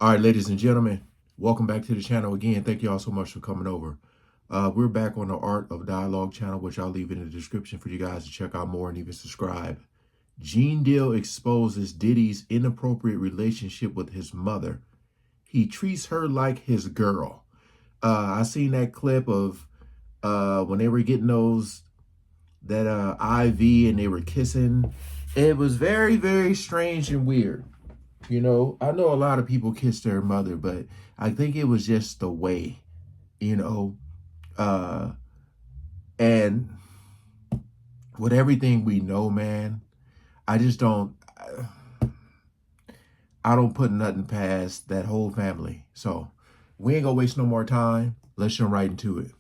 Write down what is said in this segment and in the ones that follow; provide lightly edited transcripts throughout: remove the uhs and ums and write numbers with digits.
All right, ladies and gentlemen, welcome back to the channel again. Thank you all so much for coming over. We're back on the Art of Dialogue channel, which I'll leave in the description for you guys to check out more and even subscribe. Gene Deal exposes Diddy's inappropriate relationship with his mother. He treats her like his girl. I seen that clip of when they were getting that IV and they were kissing. It was very, very strange and weird. You know, I know a lot of people kiss their mother, but I think it was just the way, you know, uh, and with everything we know, man, I just don't, I don't put nothing past that whole family. So we ain't gonna waste no more time. Let's jump right into it.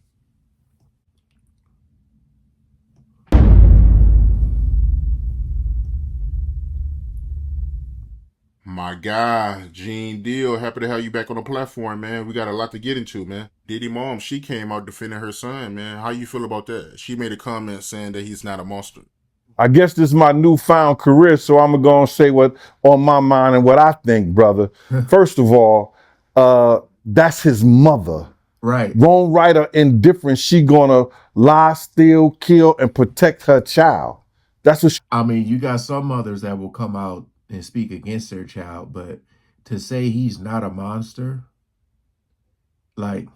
My guy, Gene Deal, happy to have you back on the platform, man. We got a lot to get into, man. Diddy mom, she came out defending her son, man. How you feel about that? She made a comment saying that he's not a monster. I guess this is my newfound career, so I'm gonna say what on my mind and what I think, brother. First of all, that's his mother. Right. Wrong, right, or indifferent, she gonna lie, steal, kill, and protect her child. That's what. I mean, you got some mothers that will come out and speak against their child, but to say he's not a monster, like,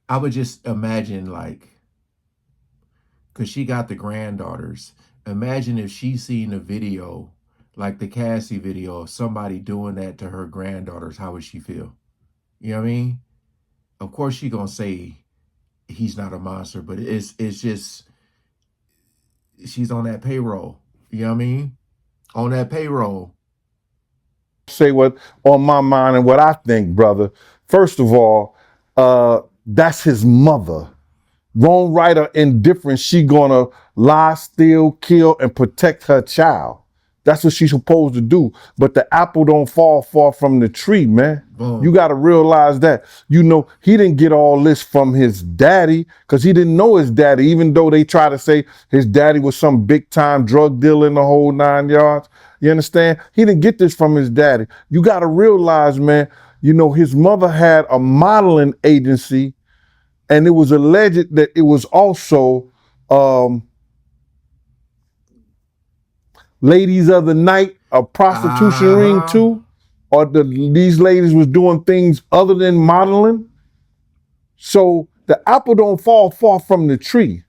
I would just imagine, like, because she got the granddaughters. Imagine if she seen a video, like the Cassie video, of somebody doing that to her granddaughters. How would she feel? You know what I mean? Of course, she gonna say he's not a monster, but it's just she's on that payroll. You know what I mean? On that payroll. Say what on my mind and what I think, brother. First of all, that's his mother. Wrong, right, or indifferent, she gonna lie, steal, kill, and protect her child. That's what she's supposed to do. But the apple don't fall far from the tree, man. Boom. You got to realize that. You know, he didn't get all this from his daddy because he didn't know his daddy, even though they try to say his daddy was some big time drug dealer in the whole 9 yards. You understand? He didn't get this from his daddy. You got to realize, man, you know, his mother had a modeling agency, and it was alleged that it was also ladies of the night, a prostitution ring too, or these ladies was doing things other than modeling. So the apple don't fall far from the tree.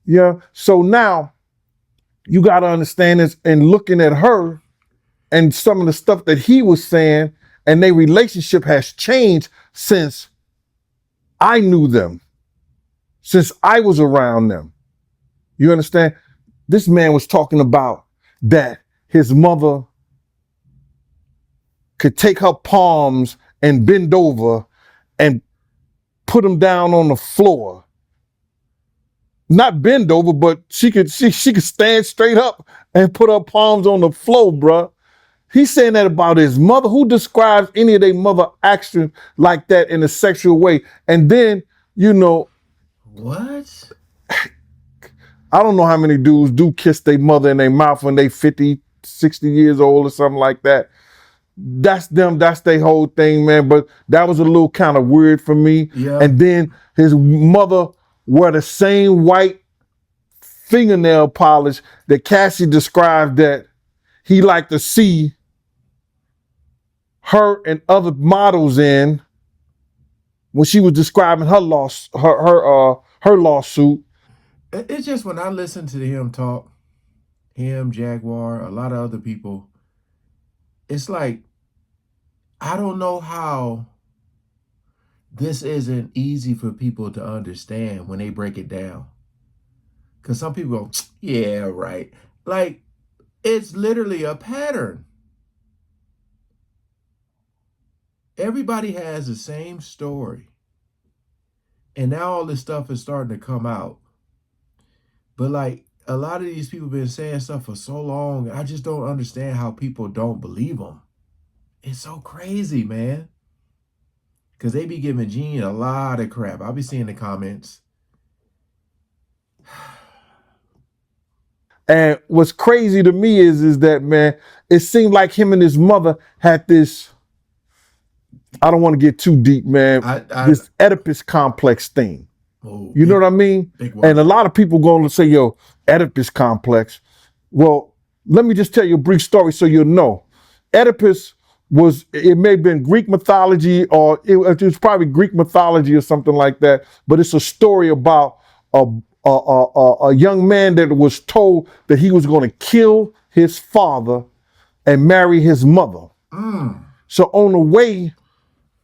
Yeah. So now you got to understand this, and looking at her and some of the stuff that he was saying, and their relationship has changed since I knew them, since I was around them. You understand? This man was talking about that his mother could take her palms and bend over and put them down on the floor. Not bend over, but she could stand straight up and put her palms on the floor, bruh. He's saying that about his mother. Who describes any of their mother action like that in a sexual way? And then, you know, what? I don't know how many dudes do kiss their mother in their mouth when they 50, 60 years old or something like that. That's them. That's their whole thing, man. But that was a little kind of weird for me. Yeah. And then his mother wore the same white fingernail polish that Cassie described that he liked to see her and other models in when she was describing her lawsuit. It's just when I listen to him talk, him, Jaguar, a lot of other people, it's like, I don't know how this isn't easy for people to understand when they break it down. Because some people go, yeah, right. Like, it's literally a pattern. Everybody has the same story. And now all this stuff is starting to come out. But like, a lot of these people been saying stuff for so long, I just don't understand how people don't believe them. It's so crazy, man. Because they be giving Gene a lot of crap. I'll be seeing the comments. And what's crazy to me is that, man, it seemed like him and his mother had this, I don't want to get too deep, man, this Oedipus complex thing. You know what I mean? And a lot of people going to say, yo, Oedipus complex. Well, let me just tell you a brief story so you'll know. Oedipus it may have been Greek mythology, or it was probably Greek mythology or something like that, but it's a story about a young man that was told that he was going to kill his father and marry his mother. So on the way,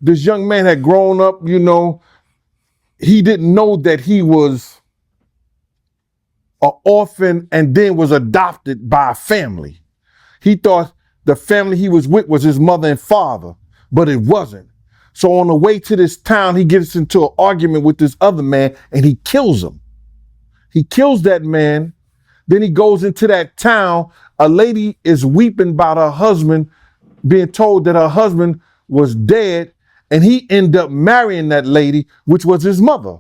this young man had grown up, you know, he didn't know that he was an orphan and then was adopted by a family. He thought the family he was with was his mother and father, but it wasn't. So on the way to this town, he gets into an argument with this other man and he kills him. He kills that man. Then he goes into that town. A lady is weeping about her husband, being told that her husband was dead, and he ended up marrying that lady, which was his mother.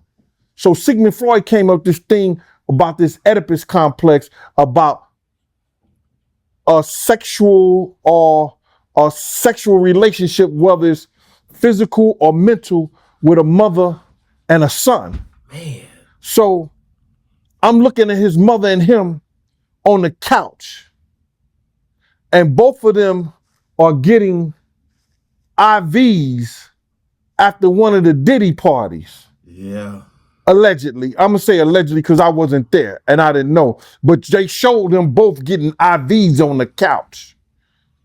So Sigmund Freud came up with this thing about this Oedipus complex, about a sexual relationship, whether it's physical or mental, with a mother and a son. Man. So I'm looking at his mother and him on the couch, and both of them are getting IVs after one of the Diddy parties. Yeah. Allegedly. I'm going to say allegedly because I wasn't there and I didn't know. But they showed them both getting IVs on the couch.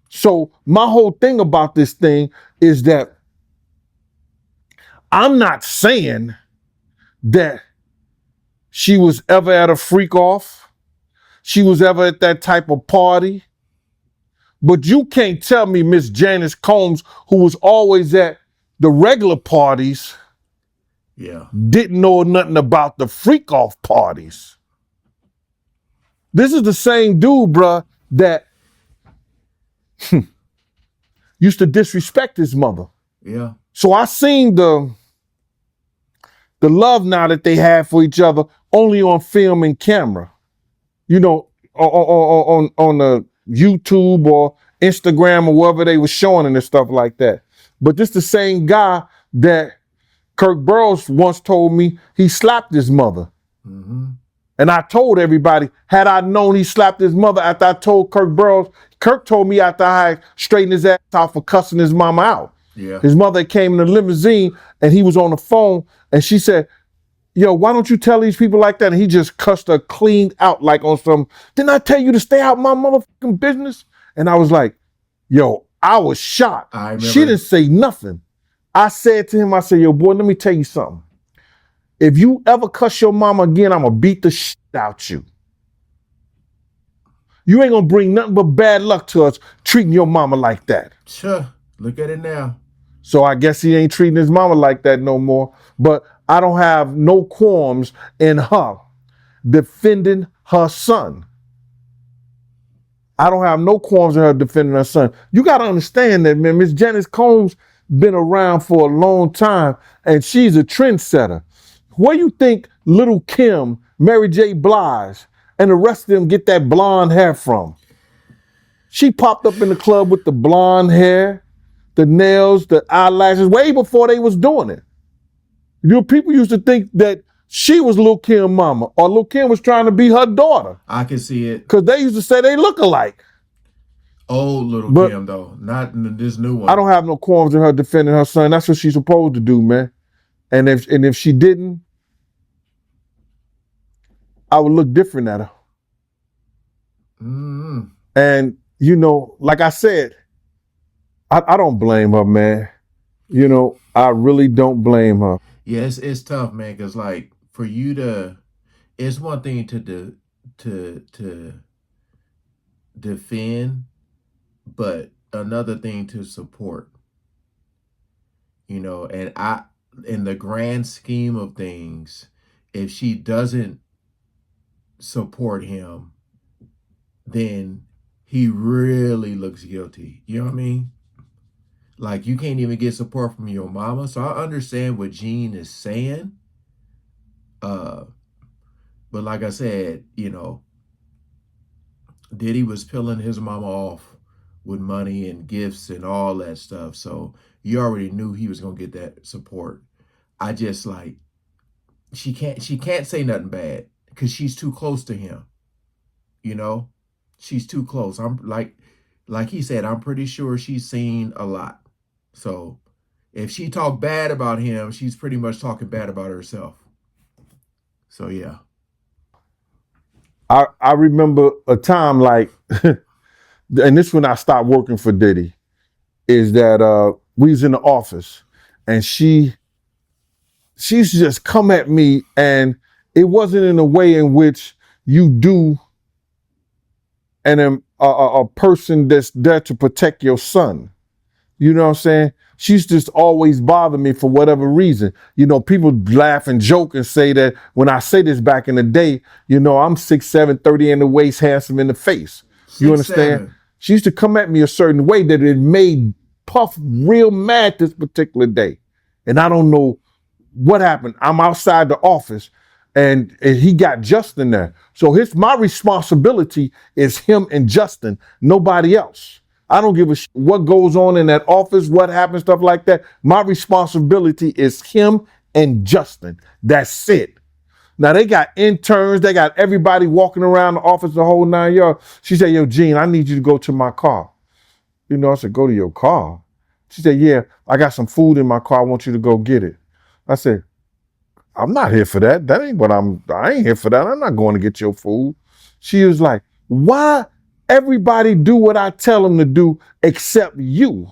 So my whole thing about this thing is that I'm not saying that she was ever at a freak off. She was ever at that type of party. But you can't tell me Miss Janice Combs, who was always at the regular parties, didn't know nothing about the freak off parties. This is the same dude, bruh, that used to disrespect his mother. Yeah. So I seen the love now that they have for each other only on film and camera. You know, on the YouTube or Instagram or wherever they were showing and stuff like that. But this the same guy that Kirk Burroughs once told me he slapped his mother. Mm-hmm. And I told everybody, had I known he slapped his mother after I told Kirk Burroughs, Kirk told me after I straightened his ass out for cussing his mama out. Yeah. His mother came in the limousine and he was on the phone and she said, yo, why don't you tell these people like that? And he just cussed her clean out like on some, didn't I tell you to stay out my motherfucking business? And I was like, yo, I was shocked. She didn't say nothing. I said to him, I said, yo, boy, let me tell you something. If you ever cuss your mama again, I'm going to beat the shit out you. You ain't going to bring nothing but bad luck to us treating your mama like that. Sure. Look at it now. So I guess he ain't treating his mama like that no more. But I don't have no qualms in her defending her son. I don't have no qualms in her defending her son. You got to understand that, man. Miss Janice Combs been around for a long time, and she's a trendsetter. Where you think Little Kim, Mary J. Blige, and the rest of them get that blonde hair from? She popped up in the club with the blonde hair, the nails, the eyelashes, way before they was doing it. You know, people used to think that she was Lil' Kim mama, or Lil' Kim was trying to be her daughter. I can see it. Because they used to say they look alike. Old Little Kim, though, not this new one. I don't have no qualms in her defending her son. That's what she's supposed to do, man. And if she didn't, I would look different at her. Mm-hmm. And, you know, like I said, I don't blame her, man. You know, I really don't blame her. Yeah, it's tough, man, because, like, for you to, it's one thing to defend, but another thing to support. You know, and in the grand scheme of things, if she doesn't support him, then he really looks guilty. You know what I mean? Like, you can't even get support from your mama. So I understand what Gene is saying. But like I said, you know, Diddy was peeling his mama off with money and gifts and all that stuff. So you already knew he was gonna get that support. I just like she can't say nothing bad because she's too close to him. You know, she's too close. I'm like he said, I'm pretty sure she's seen a lot. So if she talked bad about him, she's pretty much talking bad about herself. So yeah. I remember a time like, and this when I stopped working for Diddy, is that we was in the office and she's just come at me, and it wasn't in a way in which you do a person that's there to protect your son. You know what I'm saying? She's just always bothered me for whatever reason. You know, people laugh and joke and say that when I say this back in the day, you know, I'm 6'7", 30 in the waist, handsome in the face. You understand? 6'7". She used to come at me a certain way that it made Puff real mad this particular day. And I don't know what happened. I'm outside the office and he got Justin there. So my responsibility is him and Justin, nobody else. I don't give a shit what goes on in that office, what happens, stuff like that. My responsibility is him and Justin. That's it. Now they got interns, they got everybody walking around the office the whole 9 yards. She said, yo, Gene, I need you to go to my car. You know, I said, go to your car? She said, yeah, I got some food in my car. I want you to go get it. I said, I'm not here for that. That ain't what I ain't here for that. I'm not going to get your food. She was like, why everybody do what I tell them to do except you?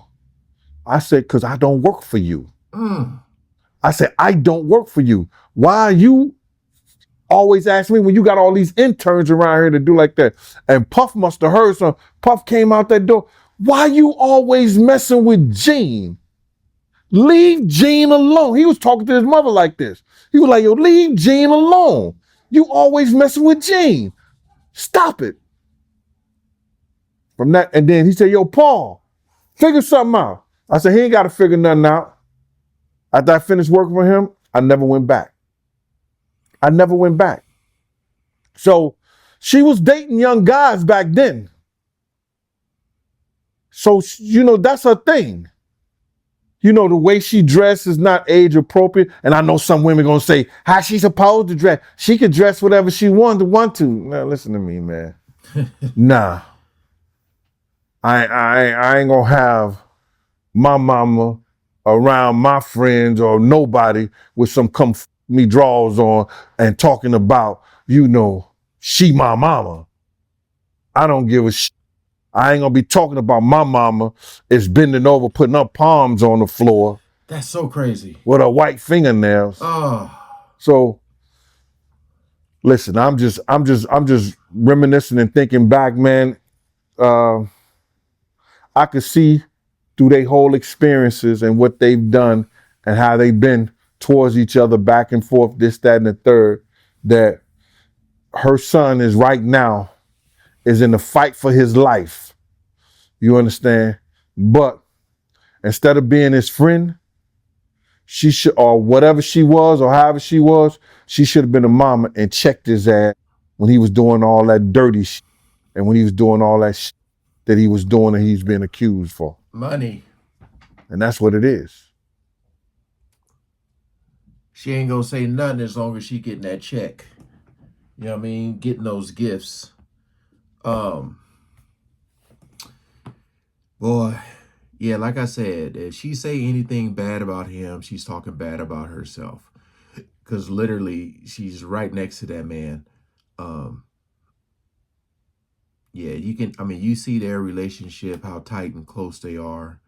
I said, because I don't work for you. I said, I don't work for you. Why you always ask me when you got all these interns around here to do like that? And Puff must have heard something. Puff came out that door. Why you always messing with Gene? Leave Gene alone. He was talking to his mother like this. He was like, yo, leave Gene alone. You always messing with Gene. Stop it. From that, and then he said, yo, Paul, figure something out. I said, he ain't got to figure nothing out. After I finished working for him, I never went back. I never went back. So she was dating young guys back then. So, you know, that's her thing. You know, the way she dressed is not age appropriate. And I know some women going to say, how she supposed to dress? She could dress whatever she want to. Now, listen to me, man. Nah. I ain't going to have my mama around my friends or nobody with some come me draws on and talking about, you know, she my mama. I don't give a shit. I ain't gonna be talking about my mama is bending over, putting her palms on the floor. That's so crazy. With her white fingernails. Oh. So listen, I'm just reminiscing and thinking back, man. I could see through their whole experiences and what they've done and how they've been towards each other, back and forth, this, that, and the third, that her son is right now is in the fight for his life. You understand? But instead of being his friend, she should, or whatever she was, or however she was, she should have been a mama and checked his ass when he was doing all that dirty shit and when he was doing all that shit that he was doing and he's been accused for. Money. And that's what it is. She ain't gonna say nothing as long as she getting that check. You know what I mean? Getting those gifts. Boy, yeah, like I said, if she say anything bad about him, she's talking bad about herself. Because literally, she's right next to that man. Yeah, you can, I mean, you see their relationship, how tight and close they are,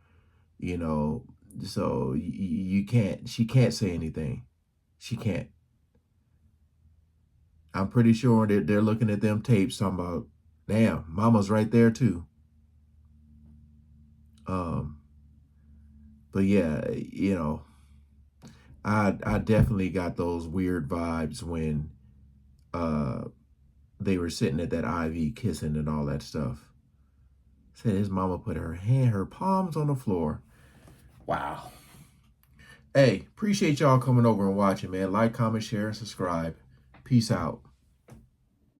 you know, so you can't, she can't say anything. She can't. I'm pretty sure that they're looking at them tapes talking about, damn, mama's right there too. But yeah, you know, I definitely got those weird vibes when they were sitting at that IV kissing and all that stuff. Said his mama put her palms on the floor. Wow. Hey, appreciate y'all coming over and watching, man. Like, comment, share, and subscribe. Peace out.